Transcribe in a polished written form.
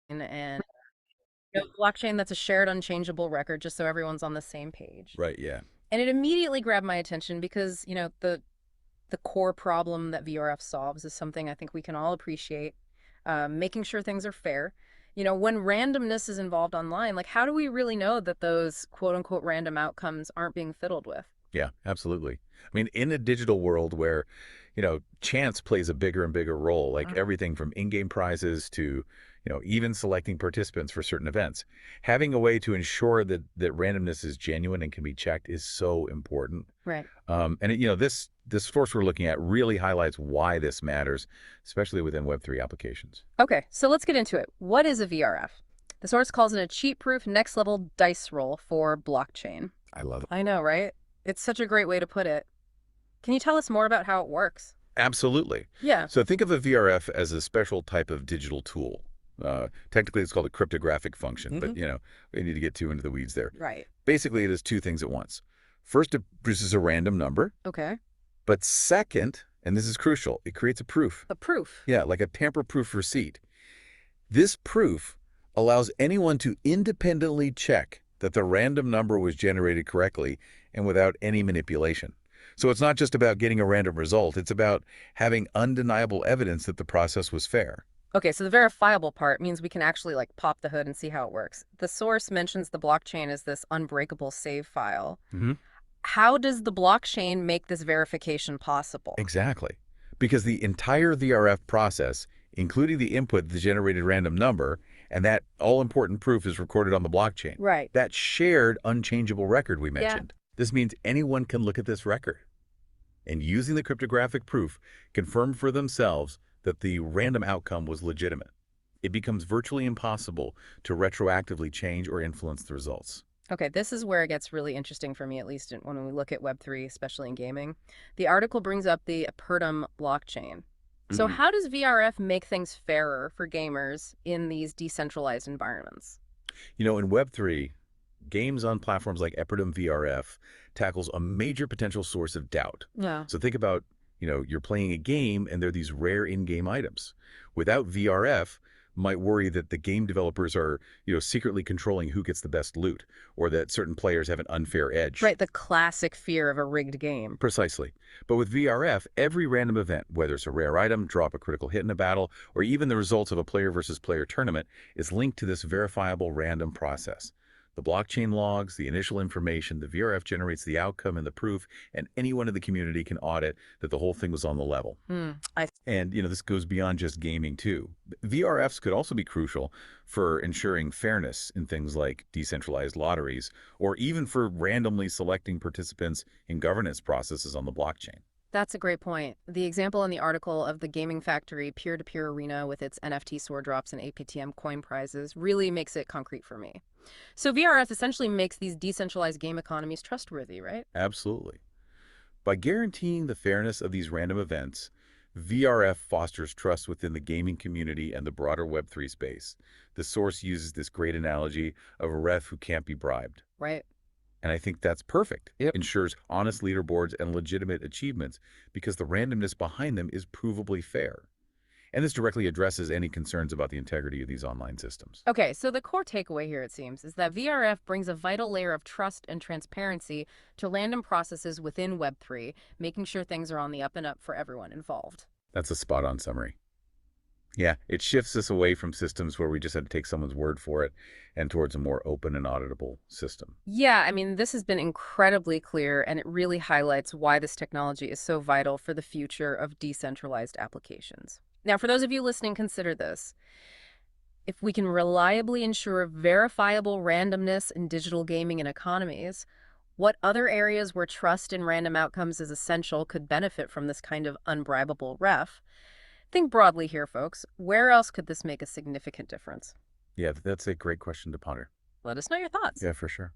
and blockchain that's a shared unchangeable record just so everyone's on the same page. Right, yeah. And it immediately grabbed my attention because, the core problem that VRF solves is something I think we can all appreciate, making sure things are fair. When randomness is involved online, like how do we really know that those quote unquote random outcomes aren't being fiddled with? Yeah, absolutely. I mean, in a digital world where, chance plays a bigger and bigger role, like everything from in-game prizes to, even selecting participants for certain events, having a way to ensure that randomness is genuine and can be checked is so important. Right. This force we're looking at really highlights why this matters, especially within Web3 applications. Okay, so let's get into it. What is a VRF? The source calls it a cheat-proof next-level dice roll for blockchain. I love it. I know, right? It's such a great way to put it. Can you tell us more about how it works? Absolutely. Yeah. So think of a VRF as a special type of digital tool. Technically, it's called a cryptographic function, but we need to get too into the weeds there. Right. Basically, it does two things at once. First, it produces a random number, Okay. but second, and this is crucial, it creates a proof. A proof. Yeah, like a tamper-proof receipt. This proof allows anyone to independently check that the random number was generated correctly and without any manipulation. So it's not just about getting a random result, it's about having undeniable evidence that the process was fair. Okay, so the verifiable part means we can actually like pop the hood and see how it works. The source mentions the blockchain as this unbreakable save file. hmm How does the blockchain make this verification possible? Exactly. Because the entire VRF process, including the input, the generated random number, and that all-important proof is recorded on the blockchain. Right. That shared unchangeable record we Yeah. mentioned. This means anyone can look at this record and using the cryptographic proof, confirm for themselves that the random outcome was legitimate. It becomes virtually impossible to retroactively change or influence the results. Okay, this is where it gets really interesting for me, at least when we look at Web3, especially in gaming. The article brings up the Apertum blockchain. So, Mhm. how does VRF make things fairer for gamers in these decentralized environments? In Web3, games on platforms like Apertum VRF tackles a major potential source of doubt. Yeah. So think about, you're playing a game and there are these rare in-game items. Without VRF, might worry that the game developers are, secretly controlling who gets the best loot or that certain players have an unfair edge. Right, the classic fear of a rigged game. Precisely. But with VRF, every random event, whether it's a rare item, drop a critical hit in a battle, or even the results of a player versus player tournament, is linked to this verifiable random process. The blockchain logs, the initial information, the VRF generates the outcome and the proof, and anyone in the community can audit that the whole thing was on the level. I And, this goes beyond just gaming too. VRFs could also be crucial for ensuring fairness in things like decentralized lotteries, or even for randomly selecting participants in governance processes on the blockchain. That's a great point. The example in the article of the Gaming Factory peer-to-peer arena with its NFT sword drops and APTM coin prizes really makes it concrete for me. So VRF essentially makes these decentralized game economies trustworthy, right? Absolutely. By guaranteeing the fairness of these random events, VRF fosters trust within the gaming community and the broader Web3 space. The source uses this great analogy of a ref who can't be bribed. Right. And I think that's perfect. Yep. Ensures honest leaderboards and legitimate achievements because the randomness behind them is provably fair. And this directly addresses any concerns about the integrity of these online systems. Okay, so the core takeaway here, it seems, is that VRF brings a vital layer of trust and transparency to random processes within Web3, making sure things are on the up and up for everyone involved. That's a spot-on summary. Yeah, it shifts us away from systems where we just had to take someone's word for it and towards a more open and auditable system. Yeah, I mean, this has been incredibly clear, and it really highlights why this technology is so vital for the future of decentralized applications. Now, for those of you listening, consider this. If we can reliably ensure verifiable randomness in digital gaming and economies, what other areas where trust in random outcomes is essential could benefit from this kind of unbribable ref? Think broadly here, folks. Where else could this make a significant difference? Yeah, that's a great question to ponder. Let us know your thoughts. Yeah, for sure.